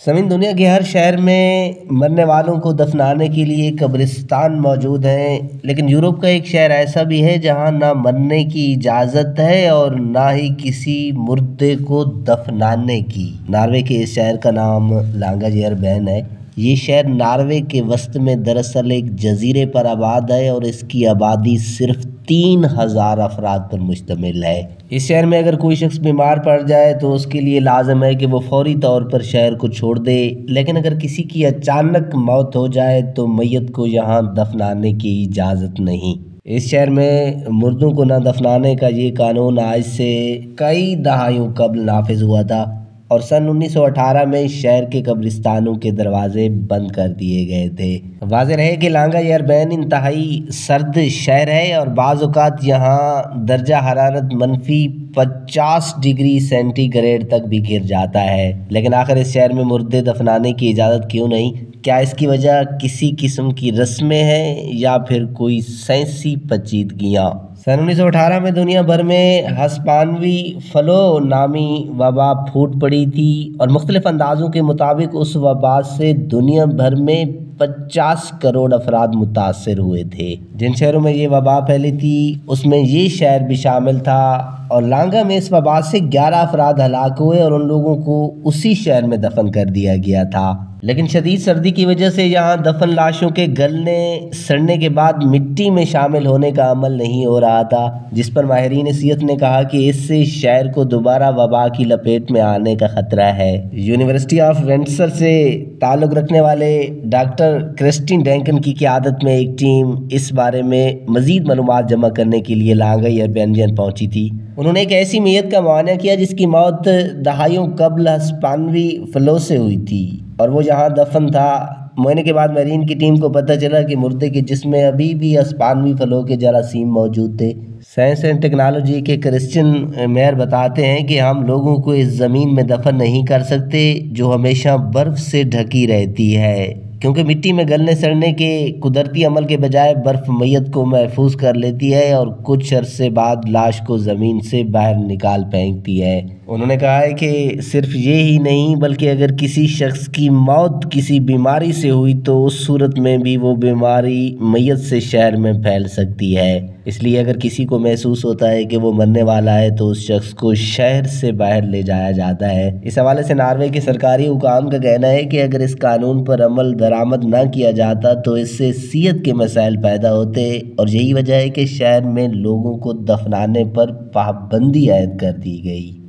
سمن دنیا کے ہر شہر میں مرنے والوں کو دفنانے کے لیے قبرستان موجود ہیں، لیکن یورپ کا ایک شہر ایسا بھی ہے جہاں نہ مرنے کی اجازت ہے اور نہ ہی کسی مردے کو دفنانے کی۔ ناروے کے اس شہر کا نام لانگاجیربین ہے۔ یہ شہر ناروے کے وسط میں دراصل ایک جزیرے پر آباد ہے اور اس کی آبادی صرف 3000 افراد پر مشتمل ہے۔ اس شہر میں اگر کوئی شخص بیمار پڑ جائے تو اس کے لیے لازم ہے کہ وہ فوری طور پر شہر کو چھوڑ دے، لیکن اگر کسی کی اچانک موت ہو جائے تو میت کو یہاں دفنانے کی اجازت نہیں۔ اس شہر میں مردوں کو نہ دفنانے کا یہ قانون آج سے کئی دہائیوں قبل نافذ ہوا تھا اور سن 1918 میں شہر کے قبرستانوں کے دروازے بند کر دیے گئے تھے۔ واضح رہے کہ لانگاجیربین انتہائی سرد شہر ہے اور بعض اوقات یہاں درجہ حرارت -50 ڈگری سینٹی گریڈ تک بھی گر جاتا ہے، لیکن آخر اس شہر میں مردے دفنانے کی اجازت کیوں نہیں؟ کیا اس کی وجہ کسی قسم کی رسمیں ہیں یا پھر کوئی سائنسی پیچیدگیاں؟ سن 1918 میں دنیا بھر میں ہسپانوی فلو نامی وبا پھوٹ پڑی تھی اور مختلف اندازوں کے مطابق اس وبا سے دنیا بھر میں 50 کروڑ افراد متاثر ہوئے تھے۔ جن شہروں میں یہ وبا پھیلی تھی اس میں یہ شہر بھی شامل تھا اور لانگا میں اس وبا سے 11 افراد ہلاک ہوئے اور ان لوگوں کو اسی شہر میں دفن کر دیا گیا تھا۔ لیکن شدید سردی کی وجہ سے یہاں دفن لاشوں کے گلنے سڑنے کے بعد مٹی میں شامل ہونے کا عمل نہیں ہو رہا تھا، جس پر ماہرین صحت نے کہا کہ اس سے شہر کو دوبارہ وبا کی لپیٹ میں آنے کا خطرہ ہے۔ یونیورسٹی آف وینٹسر سے تعلق رکھنے والے ڈاکٹر کرسٹین ڈینکن کی قیادت میں ایک ٹیم اس بارے میں مزید معلومات جمع کرنے کے لیے لانگاجیربین پہنچی تھی۔ انہوں نے ایک ایسی میت کا معائنہ کیا جس کی موت دہائیوں قبل ہسپانوی فلو سے ہوئی تھی اور وہ یہاں دفن تھا۔ معائنے کے بعد ماہرین کی ٹیم کو پتہ چلا کہ مردے کے جسم میں ابھی بھی ہسپانوی فلو کے جراثیم موجود تھے۔ سائنس اینڈ ٹیکنالوجی کے کرسچن میئر بتاتے ہیں کہ ہم لوگوں کو اس زمین میں دفن نہیں کر سکتے جو ہمیشہ برف سے ڈھکی رہتی ہے، کیونکہ مٹی میں گلنے سڑنے کے قدرتی عمل کے بجائے برف میت کو محفوظ کر لیتی ہے اور کچھ عرصے بعد لاش کو زمین سے باہر نکال پھینکتی ہے۔ انہوں نے کہا ہے کہ صرف یہ ہی نہیں بلکہ اگر کسی شخص کی موت کسی بیماری سے ہوئی تو اس صورت میں بھی وہ بیماری میت سے شہر میں پھیل سکتی ہے، اس لیے اگر کسی کو محسوس ہوتا ہے کہ وہ مرنے والا ہے تو اس شخص کو شہر سے باہر لے جایا جاتا ہے۔ اس حوالے سے ناروے کے سرکاری حکام کا کہنا ہے کہ اگر اس قانون پر عمل درآمد نہ کیا جاتا تو اس سے صحت کے مسائل پیدا ہوتے اور یہی وجہ ہے کہ شہر میں لوگوں کو دفنانے پر پابندی عائد کر دی گئی۔